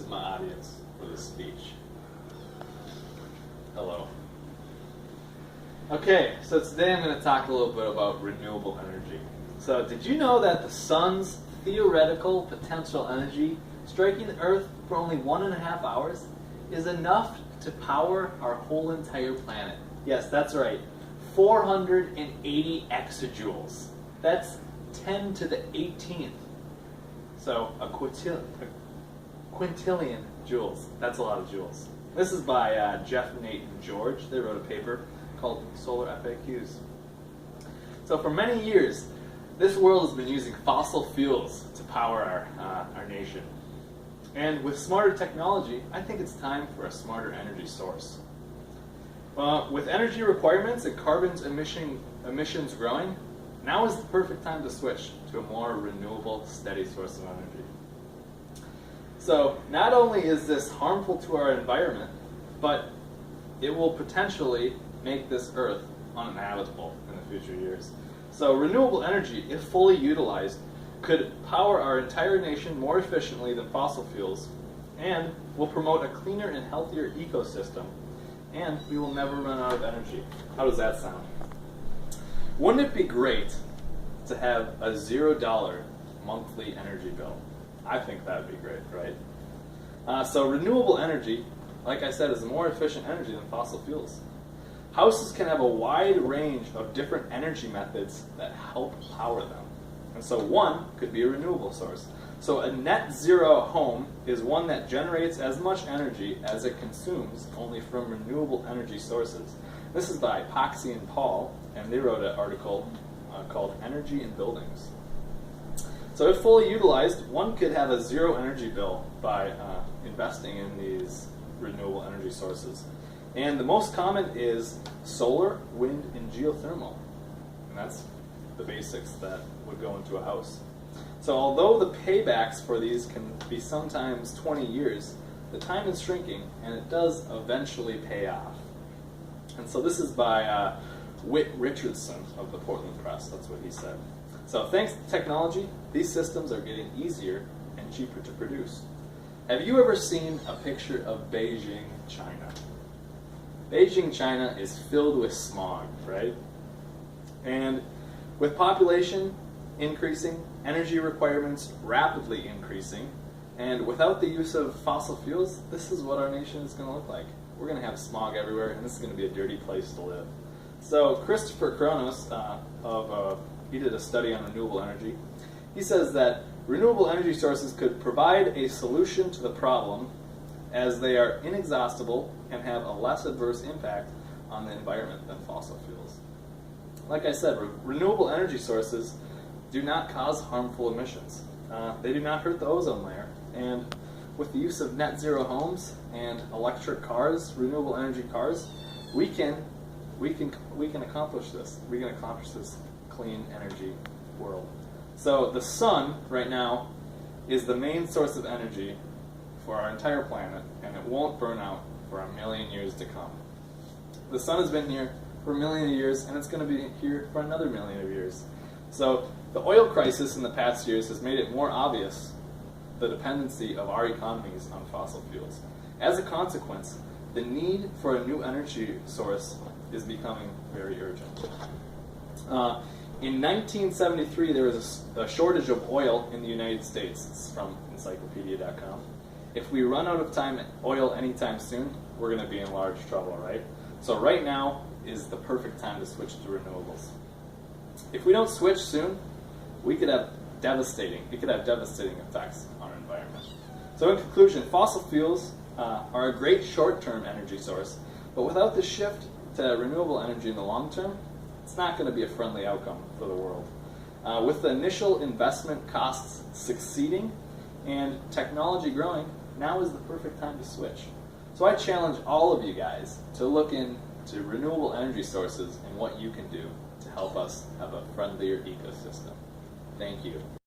my audience for this speech. Hello. Okay, so today I'm going to talk a little bit about renewable energy. So did you know that the sun's theoretical potential energy striking the Earth for only 1.5 hours is enough to power our whole entire planet? Yes, that's right. 480 exajoules. That's 10 to the 18th. So a quintillion joules. That's a lot of joules. This is by Jeff, Nate, and George. They wrote a paper called Solar FAQs. So for many years, this world has been using fossil fuels to power our nation. And with smarter technology, I think it's time for a smarter energy source. With energy requirements and carbon emissions growing, now is the perfect time to switch to a more renewable, steady source of energy. So not only is this harmful to our environment, but it will potentially make this Earth uninhabitable in the future years. So renewable energy, if fully utilized, could power our entire nation more efficiently than fossil fuels, and will promote a cleaner and healthier ecosystem, and we will never run out of energy. How does that sound? Wouldn't it be great to have a $0 monthly energy bill? I think that would be great, right? So renewable energy, like I said, is a more efficient energy than fossil fuels. Houses can have a wide range of different energy methods that help power them. And so one could be a renewable source. So a net zero home is one that generates as much energy as it consumes, only from renewable energy sources. This is by Poxy and Paul, and they wrote an article called Energy in Buildings. So if fully utilized, one could have a zero energy bill by investing in these renewable energy sources. And the most common is solar, wind, and geothermal. And that's the basics that would go into a house. So although the paybacks for these can be sometimes 20 years, the time is shrinking, and it does eventually pay off. And so this is by Whit Richardson of the Portland Press. That's what he said. So thanks to technology, these systems are getting easier and cheaper to produce. Have you ever seen a picture of Beijing, China? Beijing, China is filled with smog, right? And with population increasing, energy requirements rapidly increasing, and without the use of fossil fuels, this is what our nation is going to look like. We're going to have smog everywhere, and this is going to be a dirty place to live. So Christopher Kronos, he did a study on renewable energy. He says that renewable energy sources could provide a solution to the problem as they are inexhaustible and have a less adverse impact on the environment than fossil fuels. Like I said, renewable energy sources do not cause harmful emissions. They do not hurt the ozone layer. And with the use of net zero homes and electric cars, renewable energy cars, we can accomplish this. We can accomplish this clean energy world. So the sun right now is the main source of energy for our entire planet, and it won't burn out for a million years to come. The sun has been here for a million years, and it's going to be here for another million of years. So the oil crisis in the past years has made it more obvious the dependency of our economies on fossil fuels. As a consequence, the need for a new energy source is becoming very urgent. In 1973, there was a shortage of oil in the United States. It's from encyclopedia.com. If we run out of oil anytime soon, we're going to be in large trouble, right? So right now is the perfect time to switch to renewables. If we don't switch soon, it could have devastating effects on our environment. So in conclusion, fossil fuels are a great short-term energy source, but without the shift to renewable energy in the long term, it's not going to be a friendly outcome for the world. With the initial investment costs succeeding and technology growing, now is the perfect time to switch. So I challenge all of you guys to look into renewable energy sources and what you can do to help us have a friendlier ecosystem. Thank you.